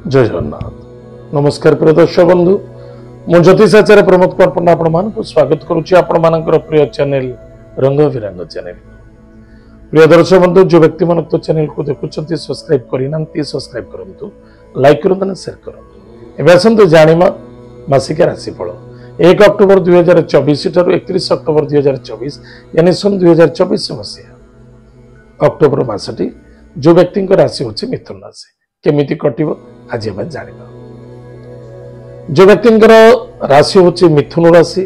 जय जगन्नाथ नमस्कार प्रिय दर्शक बंधु मु ज्योतिषाचार्य प्रमोद कुमार पंडा आपण स्वागत करुच्ची आपण मानकर प्रिय चैनल रंग विरंग चैनल। प्रिय दर्शक बंधु जो व्यक्ति मान तो चैनल को देखुं सब्सक्राइब करना सब्सक्राइब करूँ लाइक करूँ शेयर करूँ। आसतु जानिमा मासिक राशिफल 1 अक्टोबर 2024 ठारू 31 अक्टोबर 2024 यानी सन 2024 मसीहा अक्टोबर मासटी जो व्यक्ति राशि होची मिथुन राशि केमिति कटिबो आज हम जानिबा। जो व्यक्ति राशि होची मिथुन राशि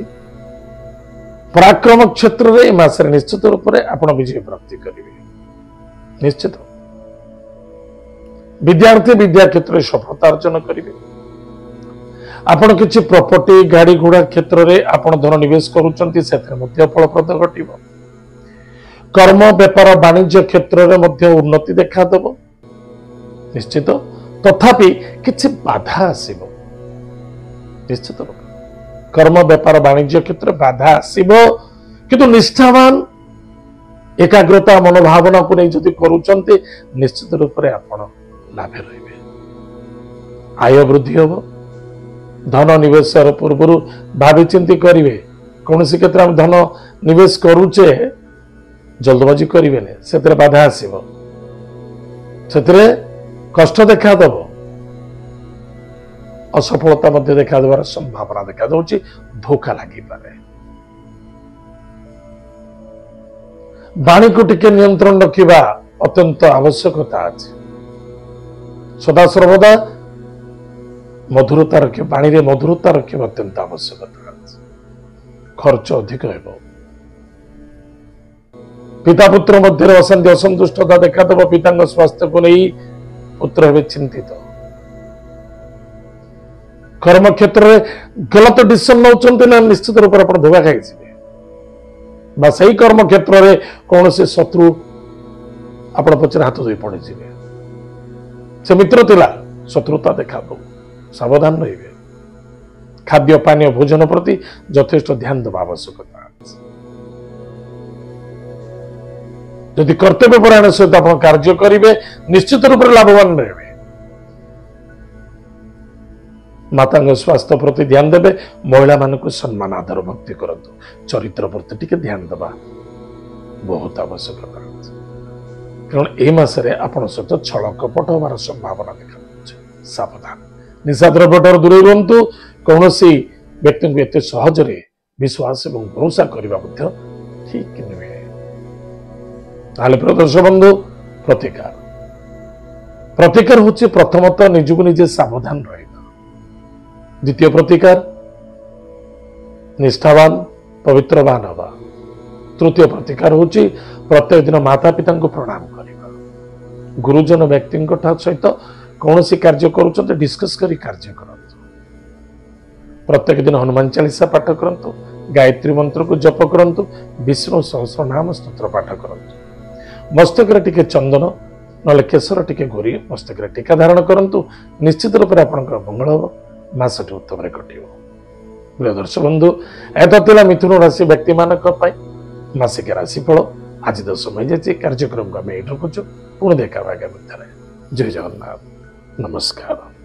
पराक्रम क्षेत्र रे मासरे निश्चित रूप से आपण विजय प्राप्ति करिवे निश्चित। विद्यार्थी विद्या क्षेत्र में सफलता अर्जन करिवे। आपण किछि प्रॉपर्टी गाड़ी घोड़ा क्षेत्र में आपण धन निवेश करूचंती सेथरे मध्ये फलप्रद घटिबो। कर्म व्यापार वाणिज्य क्षेत्र में मध्ये उन्नति देखा देबो निश्चित। तथापि किछि बाधा आसीबो निश्चित। कर्म व्यापार वाणिज्य क्षेत्र बाधा आसीबो किंतु निष्ठावान एकाग्रता मनोभावना को नहीं जदि करूचंती निश्चित रूप से आपण लाभ रहिबे। आय वृद्धि होबो। धन निवेश पूर्व भावी चिंती करिवे। कौन सी क्षेत्र में धन निवेश करूचे जल्दबाजी करिवेने सेतरे बाधा आसीबो सेतरे कष्ट देखा देव असफलता मध्य देखा देवार संभावना देखा दौची धोखा लगी पारे। वाणी को टिके नियंत्रण रखिबा अत्यंत आवश्यकता अछि। सदा सर्वदा मधुरता रखिबा वाणी रे मधुरता रखिबा अत्यंत आवश्यकता अछि। खर्च अधिक हेबो। पिता पुत्र मध्य अशांति असंतुष्टता देखा देव। पिता स्वास्थ्य को नहीं पुत्र हे चिंतित। कर्म क्षेत्र में गलत डिसीजन नौचंती ना निश्चित रूप से धोखा खाई सही कर्म क्षेत्र में कौन से शत्रु आपण पचर हाथ धोई पड़े से मित्र थिला शत्रुता देखा दो सावधान रहिबे। खाद्य पानीय भोजन प्रति यथेष्ट ध्यान देवा आवश्यकता। यदि कर्तव्य परायण सहित आप कार्य करेंगे निश्चित रूप से लाभवान रहे। माता स्वास्थ्य प्रति ध्यान देवे। महिला मान सम्मान आदर भक्ति करंतु चरित्र प्रति टिके ध्यान देवा बहुत आवश्यकता। कारण ए मासरे आपण सहित छल कपट होवार संभावना देखा सावधान। निशा द्रव्य दूरे रुहतु। कौन व्यक्ति को एत सहजरे विश्वास और भरोसा करने ठीक नुहे। प्रदर्शक बंधु प्रतिकार प्रतिकार होची प्रथमतः निजको निजे सावधान रहिबा। द्वितीय प्रतिकार निष्ठावान पवित्रवान हवा। तृतीय प्रतिकार होची प्रत्येक दिन माता पिता को प्रणाम करिबा। गुरुजन व्यक्ति सहित कौन सी कार्य करूचंते डिस्कस करी कार्य करंतु। प्रत्येक दिन हनुमान चालीसा पाठ करंतु। गायत्री मंत्र को जप करंतु। विष्णु सहस्रनाम स्तोत्र पाठ करंतु। मस्तक टिके चंदन ना केशर टिके घोरी मस्तक टीका धारण करंतु। निश्चित रूप से आपंकर मंगल हम मासटी उत्तम कटिव। प्रिय दर्शक बंधु एतला मिथुन राशि व्यक्ति मानक मासिक राशिफल। आज तो समय जाए कार्यक्रम को आम ये रखुचु। पुणी देखा जय जगन्नाथ नमस्कार।